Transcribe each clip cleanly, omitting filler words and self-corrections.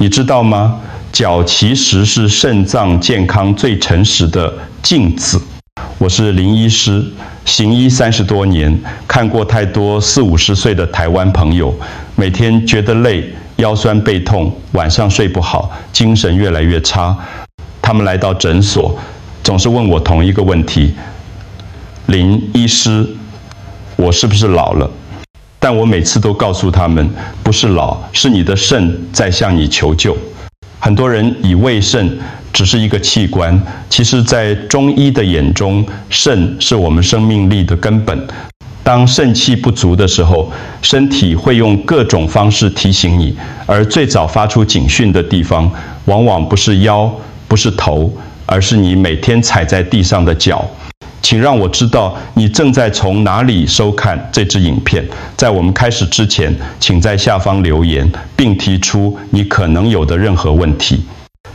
你知道吗？脚其实是肾脏健康最诚实的镜子。我是林医师，行医30多年，看过太多40、50岁的台湾朋友，每天觉得累，腰酸背痛，晚上睡不好，精神越来越差。他们来到诊所，总是问我同一个问题：林医师，我是不是老了？但我每次都告诉他们，不是老，是你的肾在向你求救。很多人以为肾只是一个器官，其实在中医的眼中，肾是我们生命力的根本。当肾气不足的时候，身体会用各种方式提醒你，而最早发出警讯的地方，往往不是腰，不是头，而是你每天踩在地上的脚。请让我知道你正在从哪里收看这支影片。在我们开始之前，请在下方留言，并提出你可能有的任何问题。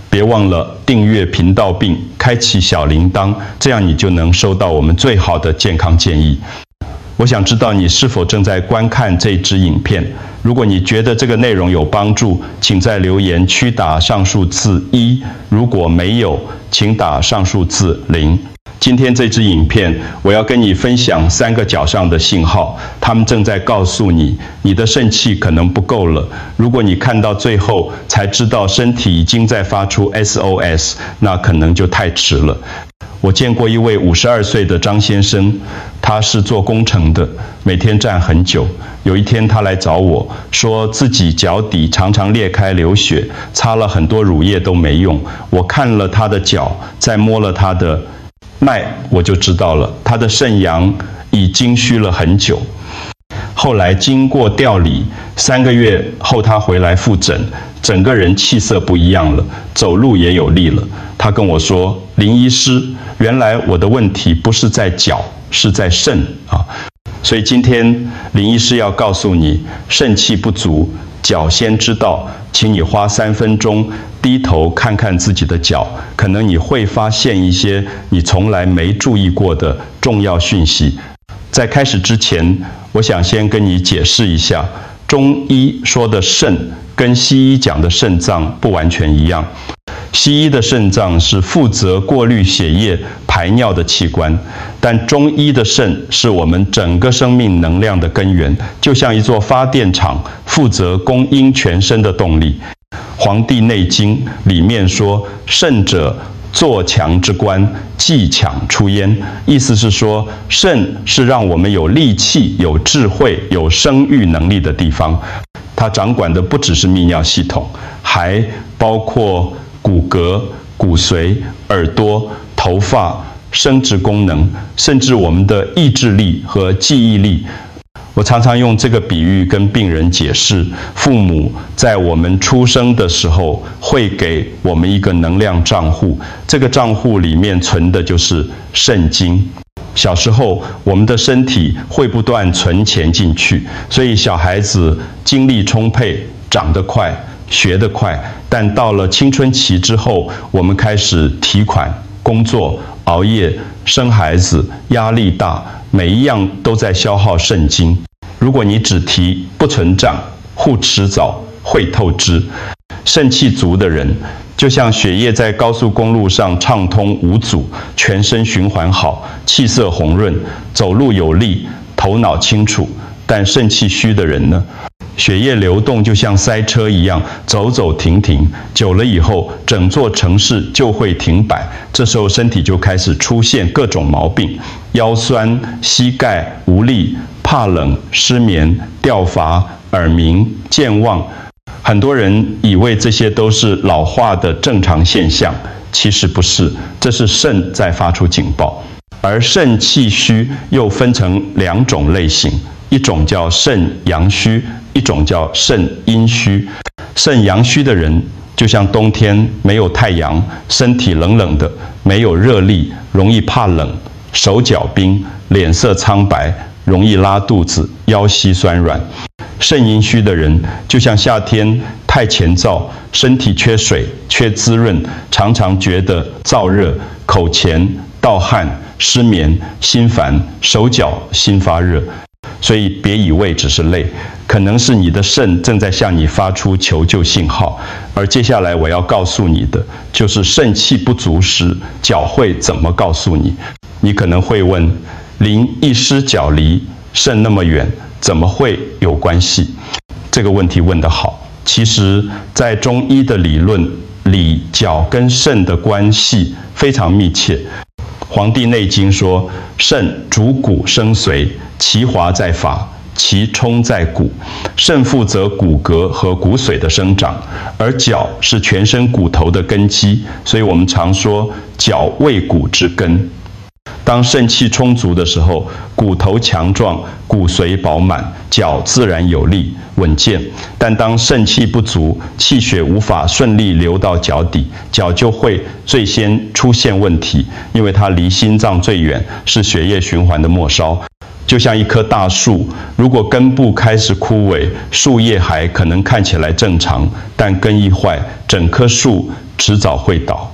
别忘了订阅频道并开启小铃铛，这样你就能收到我们最好的健康建议。我想知道你是否正在观看这支影片。如果你觉得这个内容有帮助，请在留言区打上数字1；如果没有，请打上数字0。今天这支影片，我要跟你分享3个脚上的信号，它们正在告诉你，你的肾气可能不够了。如果你看到最后才知道身体已经在发出 SOS， 那可能就太迟了。我见过一位52岁的张先生，他是做工程的，每天站很久。有一天他来找我，说自己脚底常常裂开流血，擦了很多乳液都没用。我看了他的脚，再摸了他的脉，我就知道了，他的肾阳已经虚了很久。后来经过调理，3个月后他回来复诊，整个人气色不一样了，走路也有力了。他跟我说：“林医师，原来我的问题不是在脚，是在肾啊。”所以今天林医师要告诉你，肾气不足，脚先知道，请你花3分钟低头看看自己的脚，可能你会发现一些你从来没注意过的重要讯息。在开始之前，我想先跟你解释一下，中医说的肾跟西医讲的肾脏不完全一样。西医的肾脏是负责过滤血液、排尿的器官，但中医的肾是我们整个生命能量的根源，就像一座发电厂，负责供应全身的动力。《黄帝内经》里面说：“肾者，作强之官，济强出焉。”意思是说，肾是让我们有力气、有智慧、有生育能力的地方。它掌管的不只是泌尿系统，还包括骨骼、骨髓、耳朵、头发、生殖功能，甚至我们的意志力和记忆力。我常常用这个比喻跟病人解释，父母在我们出生的时候会给我们一个能量账户，这个账户里面存的就是肾精。小时候我们的身体会不断存钱进去，所以小孩子精力充沛，长得快，学得快。但到了青春期之后，我们开始提款、工作、熬夜、生孩子，压力大，每一样都在消耗肾精。如果你只提不存长，护持早，会透支。肾气足的人，就像血液在高速公路上畅通无阻，全身循环好，气色红润，走路有力，头脑清楚。但肾气虚的人呢？血液流动就像塞车一样，走走停停，久了以后，整座城市就会停摆。这时候身体就开始出现各种毛病，腰酸、膝盖无力、怕冷、失眠、掉发、耳鸣、健忘。很多人以为这些都是老化的正常现象，其实不是，这是肾在发出警报。而肾气虚又分成2种类型，一种叫肾阳虚，一种叫肾阴虚。肾阳虚的人，就像冬天没有太阳，身体冷冷的，没有热力，容易怕冷，手脚冰，脸色苍白，容易拉肚子，腰膝酸软。肾阴虚的人，就像夏天太前燥，身体缺水、缺滋润，常常觉得燥热、口乾、盗汗、失眠、心烦、手脚心发热。所以别以为只是累，可能是你的肾正在向你发出求救信号。而接下来我要告诉你的，就是肾气不足时，脚会怎么告诉你？你可能会问，临一失脚离，肾那么远，怎么会有关系？这个问题问得好。其实，在中医的理论里，脚跟肾的关系非常密切。《黄帝内经》说，肾主骨生髓，其华在发，其冲在骨。肾负责骨骼和骨髓的生长，而脚是全身骨头的根基，所以我们常说脚为骨之根。当肾气充足的时候，骨头强壮，骨髓饱满，脚自然有力稳健。但当肾气不足，气血无法顺利流到脚底，脚就会最先出现问题，因为它离心脏最远，是血液循环的末梢。就像一棵大树，如果根部开始枯萎，树叶还可能看起来正常，但根一坏，整棵树迟早会倒。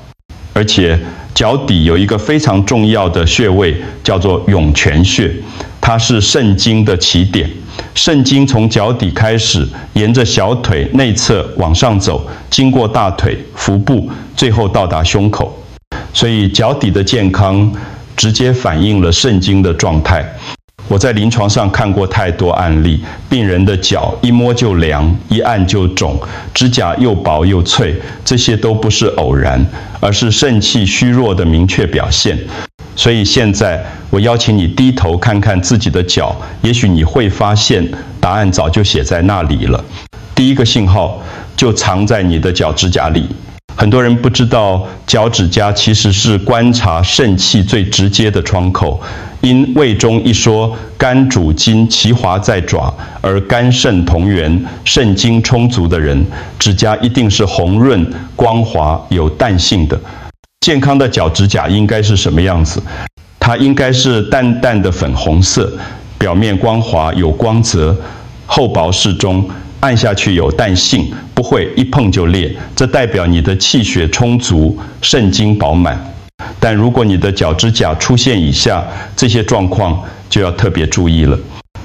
而且脚底有一个非常重要的穴位，叫做涌泉穴，它是肾经的起点。肾经从脚底开始，沿着小腿内侧往上走，经过大腿、腹部，最后到达胸口。所以脚底的健康直接反映了肾经的状态。我在临床上看过太多案例，病人的脚一摸就凉，一按就肿，指甲又薄又脆，这些都不是偶然，而是肾气虚弱的明确表现。所以现在我邀请你低头看看自己的脚，也许你会发现答案早就写在那里了。第一个信号就藏在你的脚指甲里。很多人不知道，脚趾甲其实是观察肾气最直接的窗口。因胃中一说，肝主筋，其华在爪，而肝肾同源，肾精充足的人，指甲一定是红润、光滑、有弹性的。健康的脚指甲应该是什么样子？它应该是淡淡的粉红色，表面光滑有光泽，厚薄适中，按下去有弹性，不会一碰就裂，这代表你的气血充足，肾精饱满。但如果你的脚指甲出现以下这些状况，就要特别注意了。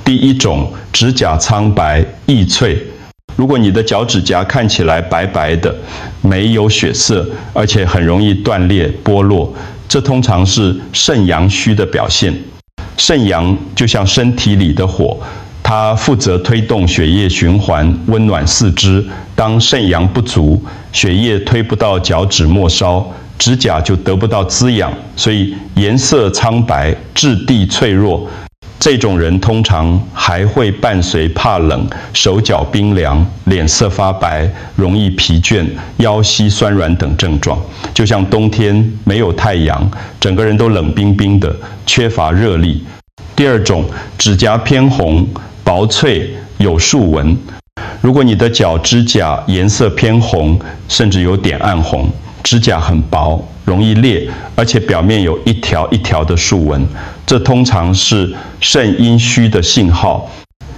第一种，指甲苍白易脆。如果你的脚指甲看起来白白的，没有血色，而且很容易断裂剥落，这通常是肾阳虚的表现。肾阳就像身体里的火，它负责推动血液循环，温暖四肢。当肾阳不足，血液推不到脚趾末梢，指甲就得不到滋养，所以颜色苍白，质地脆弱。这种人通常还会伴随怕冷、手脚冰凉、脸色发白、容易疲倦、腰膝酸软等症状，就像冬天没有太阳，整个人都冷冰冰的，缺乏热力。第二种，指甲偏红、薄脆、有竖纹。如果你的脚指甲颜色偏红，甚至有点暗红，指甲很薄，容易裂，而且表面有一条一条的竖纹，这通常是肾阴虚的信号。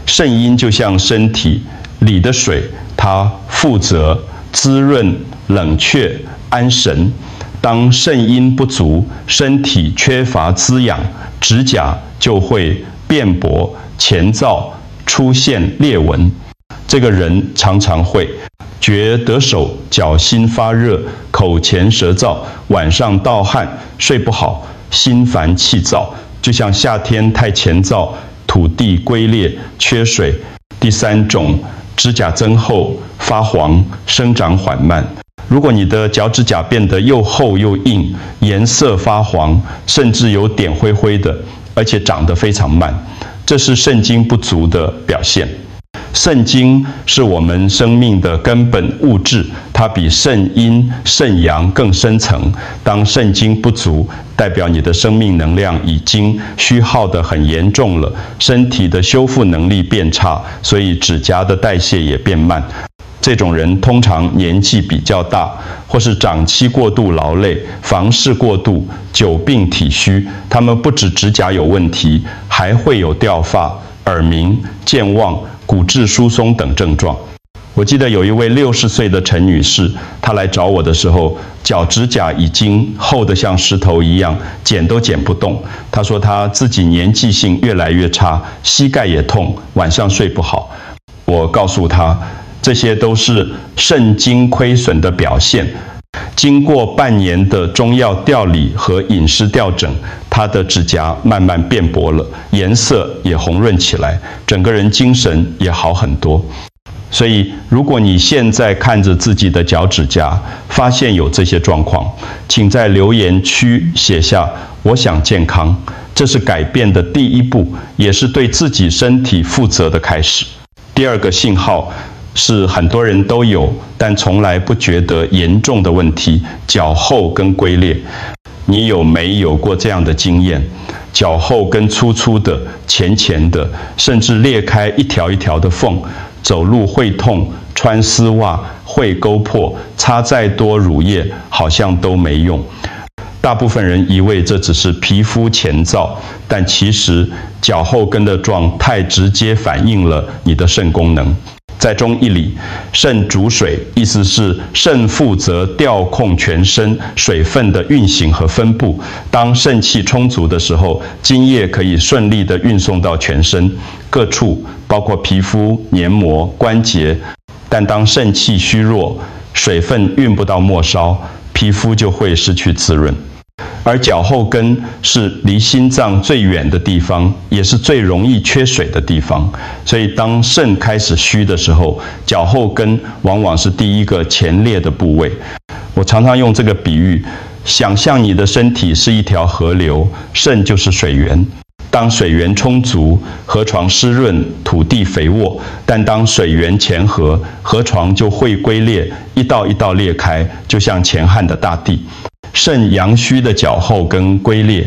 肾阴就像身体里的水，它负责滋润、冷却、安神。当肾阴不足，身体缺乏滋养，指甲就会变薄、前燥，出现裂纹。这个人常常会觉得手脚心发热，口乾舌燥，晚上盗汗，睡不好，心烦气躁，就像夏天太乾燥，土地龟裂，缺水。第三种，指甲增厚、发黄，生长缓慢。如果你的脚指甲变得又厚又硬，颜色发黄，甚至有点灰灰的，而且长得非常慢，这是肾精不足的表现。肾精是我们生命的根本物质，它比肾阴、肾阳更深层。当肾精不足，代表你的生命能量已经虚耗得很严重了，身体的修复能力变差，所以指甲的代谢也变慢。这种人通常年纪比较大，或是长期过度劳累、房事过度、久病体虚，他们不止指甲有问题，还会有掉发、耳鸣、健忘、骨质疏松等症状。我记得有一位60岁的陈女士，她来找我的时候，脚指甲已经厚得像石头一样，剪都剪不动。她说她自己年纪性越来越差，膝盖也痛，晚上睡不好。我告诉他，这些都是肾精亏损的表现。经过半年的中药调理和饮食调整，他的指甲慢慢变薄了，颜色也红润起来，整个人精神也好很多。所以，如果你现在看着自己的脚趾甲，发现有这些状况，请在留言区写下"我想健康"，这是改变的第一步，也是对自己身体负责的开始。第二个信号是很多人都有，但从来不觉得严重的问题——脚后跟龟裂。你有没有过这样的经验？脚后跟粗粗的、浅浅的，甚至裂开一条一条的缝，走路会痛，穿丝袜会勾破，擦再多乳液好像都没用。大部分人以为这只是皮肤前兆，但其实脚后跟的状态直接反映了你的肾功能。在中医里，肾主水，意思是肾负责调控全身水分的运行和分布。当肾气充足的时候，津液可以顺利地运送到全身各处，包括皮肤、黏膜、关节。但当肾气虚弱，水分运不到末梢，皮肤就会失去滋润。而脚后跟是离心脏最远的地方，也是最容易缺水的地方。所以当肾开始虚的时候，脚后跟往往是第一个前列的部位。我常常用这个比喻，想象你的身体是一条河流，肾就是水源。当水源充足，河床湿润，土地肥沃；但当水源乾涸，河床就会龟裂，一道一道裂开，就像乾旱的大地。肾阳虚的脚后跟龟裂，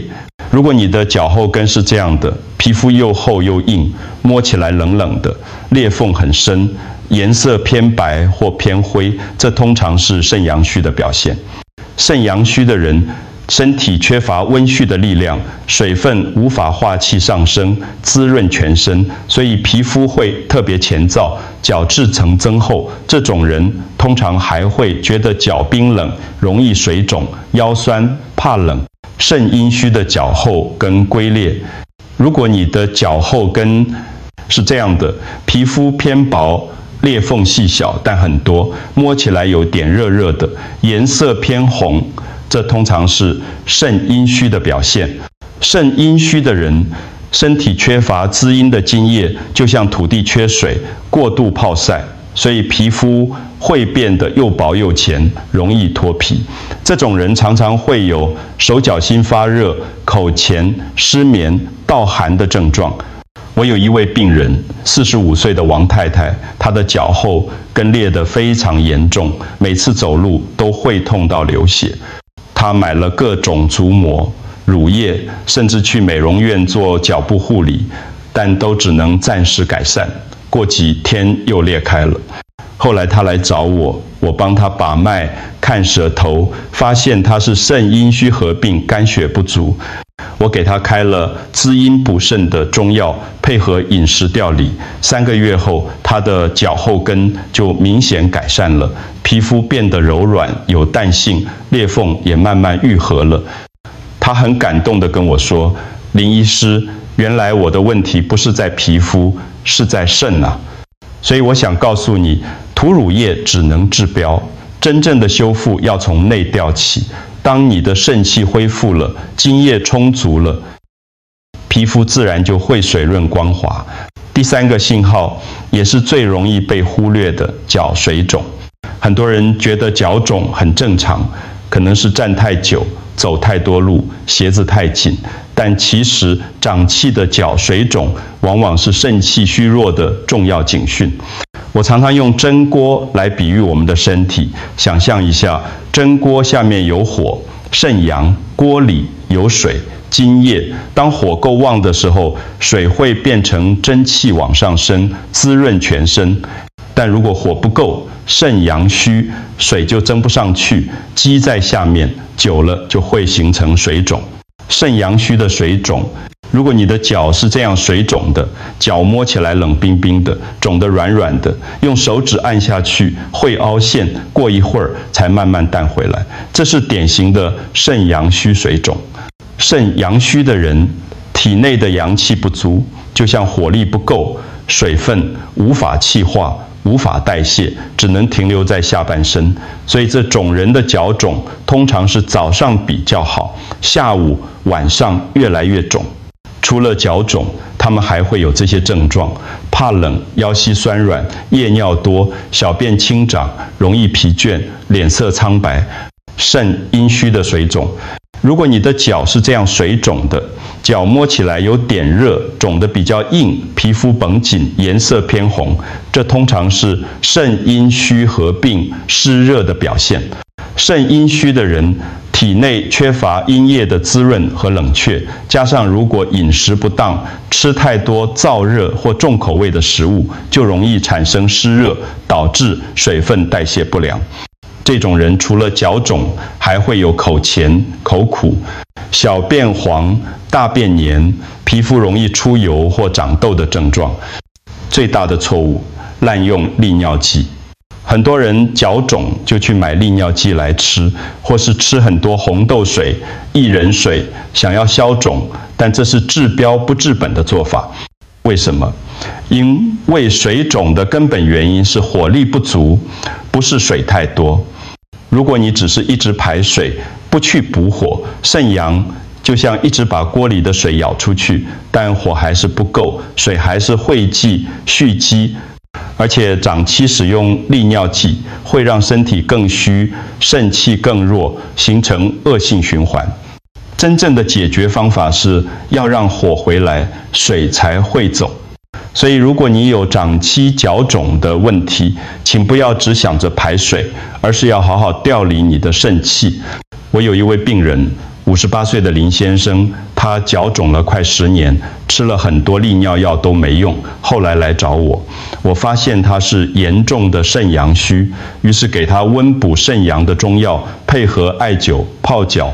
如果你的脚后跟是这样的，皮肤又厚又硬，摸起来冷冷的，裂缝很深，颜色偏白或偏灰，这通常是肾阳虚的表现。肾阳虚的人，身体缺乏温煦的力量，水分无法化气上升，滋润全身，所以皮肤会特别前燥，角质层增厚。这种人通常还会觉得脚冰冷，容易水肿、腰酸、怕冷。肾阴虚的脚后跟龟裂，如果你的脚后跟是这样的，皮肤偏薄，裂缝细小但很多，摸起来有点热热的，颜色偏红，这通常是肾阴虚的表现。肾阴虚的人，身体缺乏滋阴的津液，就像土地缺水，过度暴晒，所以皮肤会变得又薄又浅，容易脱皮。这种人常常会有手脚心发热、口乾、失眠、盗汗的症状。我有一位病人，45岁的王太太，她的脚后跟裂得非常严重，每次走路都会痛到流血。她买了各种足膜、乳液，甚至去美容院做脚部护理，但都只能暂时改善，过几天又裂开了。后来她来找我，我帮她把脉、看舌头，发现她是肾阴虚合并肝血不足。我给她开了滋阴补肾的中药，配合饮食调理，3个月后，她的脚后跟就明显改善了，皮肤变得柔软有弹性，裂缝也慢慢愈合了。她很感动地跟我说："林医师，原来我的问题不是在皮肤，是在肾啊。"所以我想告诉你，涂乳液只能治标，真正的修复要从内调起。当你的肾气恢复了，津液充足了，皮肤自然就会水润光滑。第3个信号也是最容易被忽略的，脚水肿。很多人觉得脚肿很正常，可能是站太久、走太多路、鞋子太紧，但其实长气的脚水肿往往是肾气虚弱的重要警讯。我常常用蒸锅来比喻我们的身体，想象一下，蒸锅下面有火，肾阳，锅里有水，津液。当火够旺的时候，水会变成蒸汽往上升，滋润全身。但如果火不够，肾阳虚，水就蒸不上去，积在下面，久了就会形成水肿。肾阳虚的水肿，如果你的脚是这样水肿的，脚摸起来冷冰冰的，肿得软软的，用手指按下去会凹陷，过一会儿才慢慢淡回来，这是典型的肾阳虚水肿。肾阳虚的人，体内的阳气不足，就像火力不够，水分无法气化，无法代谢，只能停留在下半身。所以这肿人的脚肿通常是早上比较好，下午晚上越来越肿。除了脚肿，他们还会有这些症状：怕冷、腰膝酸软、夜尿多、小便清长、容易疲倦、脸色苍白、肾阴虚的水肿。如果你的脚是这样水肿的，脚摸起来有点热，肿得比较硬，皮肤绷紧，颜色偏红，这通常是肾阴虚合并湿热的表现。肾阴虚的人体内缺乏阴液的滋润和冷却，加上如果饮食不当，吃太多燥热或重口味的食物，就容易产生湿热，导致水分代谢不良。这种人除了脚肿，还会有口乾、口苦、小便黄、大便黏、皮肤容易出油或长痘的症状。最大的错误，滥用利尿剂。很多人脚肿就去买利尿剂来吃，或是吃很多红豆水、薏仁水，想要消肿，但这是治标不治本的做法。为什么？因为水肿的根本原因是火力不足，不是水太多。如果你只是一直排水，不去补火，肾阳就像一直把锅里的水舀出去，但火还是不够，水还是汇集蓄积，而且长期使用利尿剂会让身体更虚，肾气更弱，形成恶性循环。真正的解决方法是要让火回来，水才会走。所以如果你有长期脚肿的问题，请不要只想着排水，而是要好好调理你的肾气。我有一位病人，58岁的林先生，他脚肿了快10年，吃了很多利尿药都没用，后来来找我，我发现他是严重的肾阳虚，于是给他温补肾阳的中药，配合艾灸、泡脚。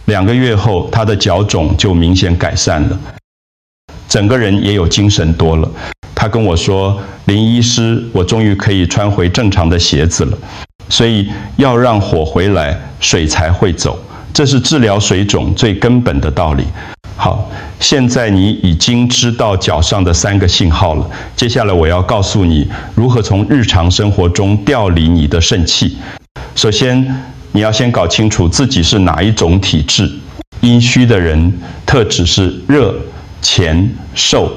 2个月后，他的脚肿就明显改善了，整个人也有精神多了。他跟我说：“林医师，我终于可以穿回正常的鞋子了。”所以要让火回来，水才会走，这是治疗水肿最根本的道理。好，现在你已经知道脚上的3个信号了，接下来我要告诉你如何从日常生活中调理你的肾气。首先，你要先搞清楚自己是哪一种体质。阴虚的人特质是热、乾、瘦，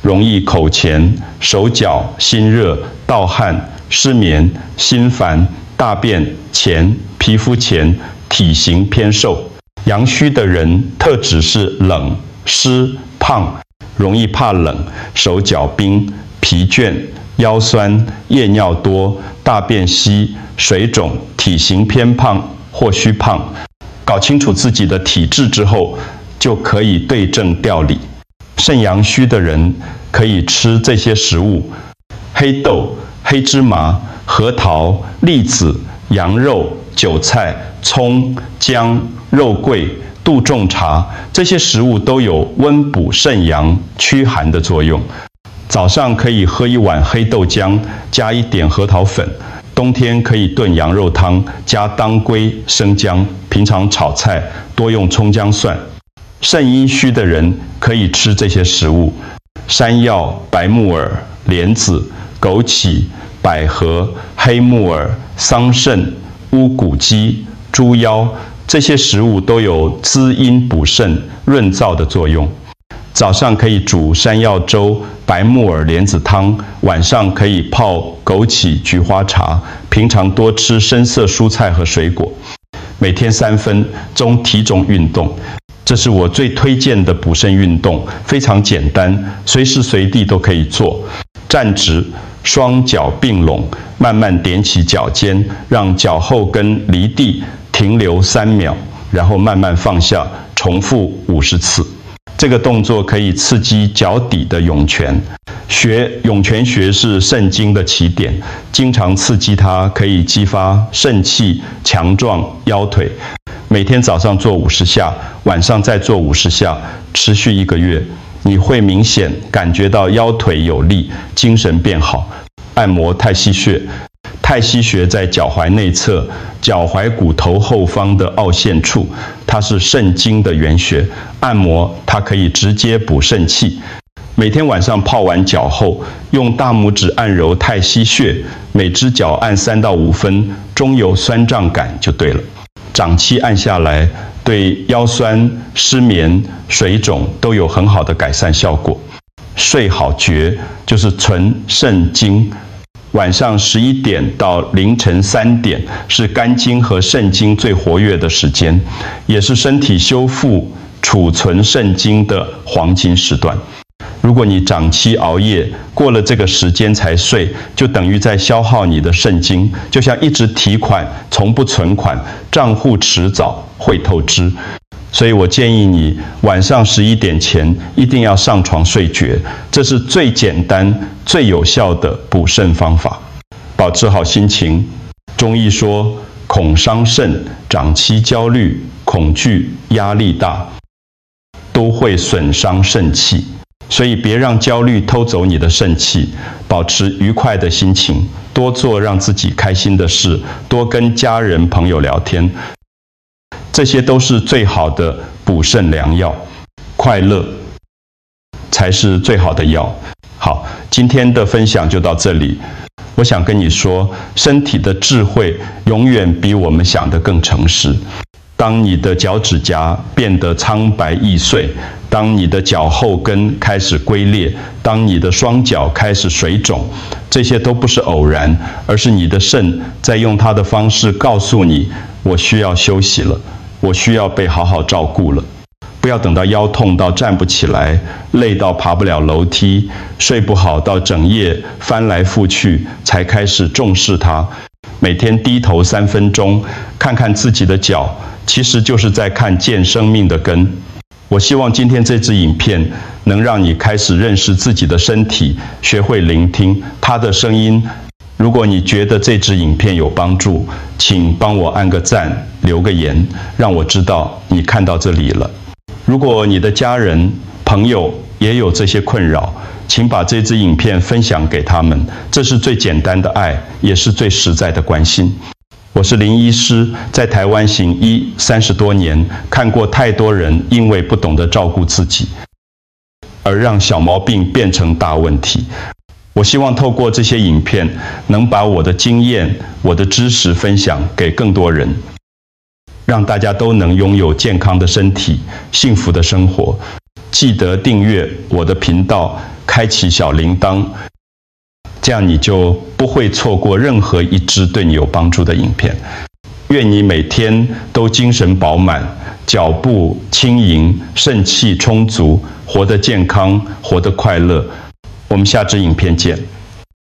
容易口乾、手脚心热、盗汗、失眠、心烦、大便乾、皮肤乾，体型偏瘦。阳虚的人特质是冷、湿、胖，容易怕冷，手脚冰、疲倦、腰酸、夜尿多、大便稀、水肿，体型偏胖或虚胖。搞清楚自己的体质之后，就可以对症调理。肾阳虚的人可以吃这些食物：黑豆、黑芝麻、核桃、栗子、羊肉、韭菜、葱、姜、肉桂、杜仲茶，这些食物都有温补肾阳、驱寒的作用。早上可以喝1碗黑豆浆，加一点核桃粉。冬天可以炖羊肉汤，加当归、生姜。平常炒菜多用葱姜蒜。肾阴虚的人可以吃这些食物：山药、白木耳、莲子、枸杞、百合、黑木耳、桑葚、乌骨鸡、猪腰，这些食物都有滋阴补肾、润燥的作用。早上可以煮山药粥、白木耳莲子汤，晚上可以泡枸杞菊花茶。平常多吃深色蔬菜和水果。每天3分钟体重运动，这是我最推荐的补肾运动，非常简单，随时随地都可以做。站直，双脚并拢，慢慢踮起脚尖，让脚后跟离地停留3秒，然后慢慢放下，重复50次。这个动作可以刺激脚底的涌泉。学涌泉穴是肾经的起点，经常刺激它，可以激发肾气，强壮腰腿。每天早上做50下，晚上再做50下，持续1个月，你会明显感觉到腰腿有力，精神变好。按摩太溪穴。太溪穴在脚踝内侧，脚踝骨头后方的凹陷处，它是肾经的原穴。按摩它可以直接补肾气。每天晚上泡完脚后，用大拇指按揉太溪穴，每只脚按3到5分，中有酸胀感就对了。长期按下来，对腰酸、失眠、水肿都有很好的改善效果。睡好觉就是纯肾经，晚上11点到凌晨3点是肝经和肾经最活跃的时间，也是身体修复、储存肾精的黄金时段。如果你长期熬夜，过了这个时间才睡，就等于在消耗你的肾精，就像一直提款，从不存款，账户迟早会透支。所以我建议你晚上11点前一定要上床睡觉，这是最简单、最有效的补肾方法。保持好心情。中医说，恐伤肾，长期焦虑、恐惧、压力大，都会损伤肾气。所以别让焦虑偷走你的肾气，保持愉快的心情，多做让自己开心的事，多跟家人朋友聊天，这些都是最好的补肾良药。快乐才是最好的药。好，今天的分享就到这里。我想跟你说，身体的智慧永远比我们想的更诚实。当你的脚趾甲变得苍白易碎，当你的脚后跟开始龟裂，当你的双脚开始水肿，这些都不是偶然，而是你的肾在用它的方式告诉你，我需要休息了，我需要被好好照顾了。不要等到腰痛到站不起来，累到爬不了楼梯，睡不好到整夜翻来覆去才开始重视它。每天低头3分钟，看看自己的脚，其实就是在看见生命的根。我希望今天这支影片能让你开始认识自己的身体，学会聆听它的声音。如果你觉得这支影片有帮助，请帮我按个赞，留个言，让我知道你看到这里了。如果你的家人、朋友也有这些困扰，请把这支影片分享给他们，这是最简单的爱，也是最实在的关心。我是林医师，在台湾行医30多年，看过太多人因为不懂得照顾自己，而让小毛病变成大问题。我希望透过这些影片，能把我的经验、我的知识分享给更多人，让大家都能拥有健康的身体、幸福的生活。记得订阅我的频道，开启小铃铛，这样你就不会错过任何一支对你有帮助的影片。愿你每天都精神饱满，脚步轻盈，肾气充足，活得健康，活得快乐。我们下支影片见。